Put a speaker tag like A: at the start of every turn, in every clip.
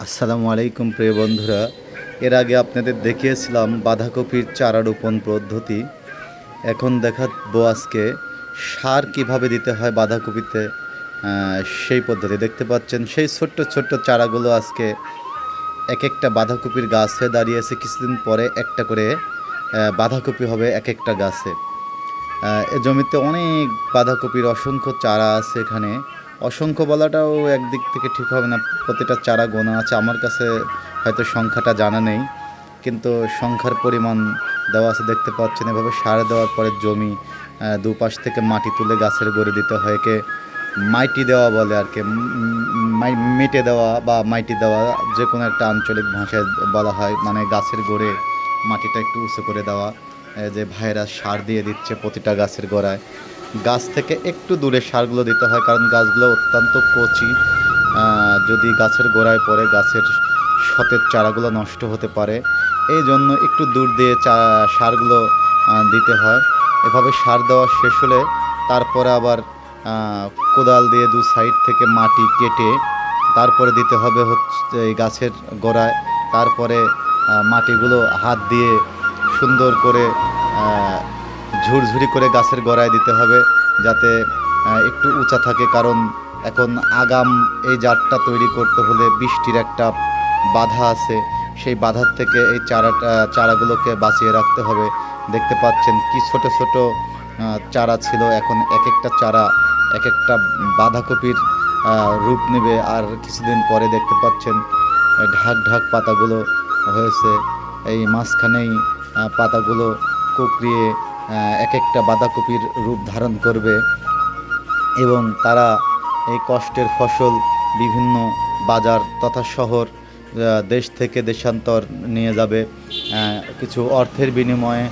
A: আসসালামু আলাইকুম প্রিয় বন্ধুরা। এর আগে আপনাদের দেখিয়েছিলাম বাঁধাকপির চারা রোপণ পদ্ধতি। এখন দেখাবো আজকে সার কিভাবে দিতে হয় বাঁধাকপিতে, সেই পদ্ধতি। দেখতে পাচ্ছেন সেই ছোট্ট ছোট্ট চারাগুলো আজকে এক একটা বাঁধাকপির গাছ হয়ে দাঁড়িয়েছে। কিছুদিন পরে একটা করে বাঁধাকপি হবে এক একটা গাছে। এ জমিতে অনেক বাঁধাকপির অসংখ্য চারা আছে এখানে। অসংখ্য বলাটাও একদিক থেকে ঠিক হবে না, প্রতিটা চারা গোনা আছে। আমার কাছে হয়তো সংখ্যাটা জানা নেই, কিন্তু সংখ্যার পরিমাণ দেওয়া আছে। দেখতে পাচ্ছেন এভাবে সার দেওয়ার পরে জমি দুপাশ থেকে মাটি তুলে গাছের গোড়ে দিতে হয়। একে মাইটি দেওয়া বলে আর কি, মেটে দেওয়া বা মাইটি দেওয়া, যে কোনো একটা আঞ্চলিক ভাষায় বলা হয়। মানে গাছের গোড়ে মাটিটা একটু উঁচু করে দেওয়া। যে ভাইরা সার দিয়ে দিচ্ছে প্রতিটা গাছের গোড়ায়। গাছ থেকে একটু দূরে সারগুলো দিতে হয়, কারণ গাছগুলো অত্যন্ত কচি। যদি গাছের গোড়ায় পড়ে গাছের সতেজ চারাগুলো নষ্ট হতে পারে। এই জন্য একটু দূর দিয়ে সারগুলো দিতে হয়। এভাবে সার দেওয়া শেষ হলে তারপরে আবার কোদাল দিয়ে দু সাইড থেকে মাটি কেটে তারপরে দিতে হবে হচ্ছে এই গাছের গোড়ায়। তারপরে মাটিগুলো হাত দিয়ে সুন্দর করে ঝুরঝুরি করে গাছের গোড়ায় দিতে হবে, যাতে একটু উঁচা থাকে। কারণ এখন আগাম এই জাতটা তৈরি করতে হলে বৃষ্টির একটা বাধা আছে। সেই বাধার থেকে এই চারাগুলোকে বাঁচিয়ে রাখতে হবে। দেখতে পাচ্ছেন কি ছোট ছোট চারা ছিল, এখন এক একটা চারা এক একটা বাঁধাকপির রূপ নেবে। আর কিছুদিন পরে দেখতে পাচ্ছেন ঢাক ঢাক পাতাগুলো হয়েছে। এই মাঝখানেই পাতাগুলো কুঁকড়িয়ে এক একটা বাঁধাকপির রূপ ধারণ করবে, এবং তারা এই কষ্টের ফসল বিভিন্ন বাজার তথা শহর, দেশ থেকে দেশান্তর নিয়ে যাবে কিছু অর্থের বিনিময়ে।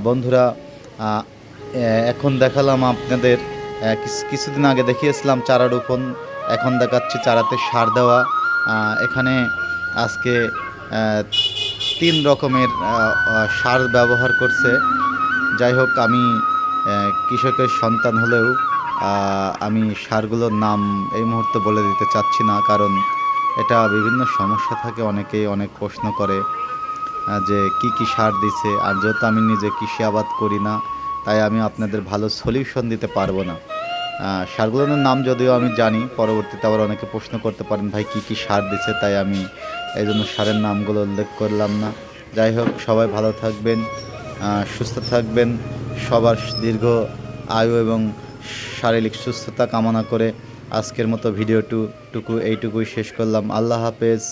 A: বন্ধুরা, এখন দেখালাম আপনাদের, কিছুদিন আগে দেখিয়েছিলাম চারা রোপণ, এখন দেখাচ্ছি চারাতে সার দেওয়া। এখানে আজকে 3 রকমের সার ব্যবহার করছে। যাই হোক, আমি কৃষকের সন্তান হলেও আমি সারগুলোর নাম এই মুহূর্তে বলে দিতে চাচ্ছি না, কারণ এটা বিভিন্ন সমস্যা থাকে। অনেকেই অনেক প্রশ্ন করে যে কি সার দিছে। আর যেহেতু আমি নিজে কৃষি আবাদ করি না, তাই আমি আপনাদের ভালো সলিউশন দিতে পারবো না। সারগুলোর নাম যদিও আমি জানি, পরবর্তীতে আবার অনেকে প্রশ্ন করতে পারেন ভাই কি সার দিছে, তাই আমি এই জন্য সারের নামগুলো উল্লেখ করলাম না। যাই হোক, সবাই ভালো থাকবেন, সুস্থ থাকবেন। সবার দীর্ঘ আয়ু এবং শারীরিক সুস্থতা কামনা করে আজকের মতো ভিডিওটুকু এইটুকুই শেষ করলাম। আল্লাহ হাফেজ।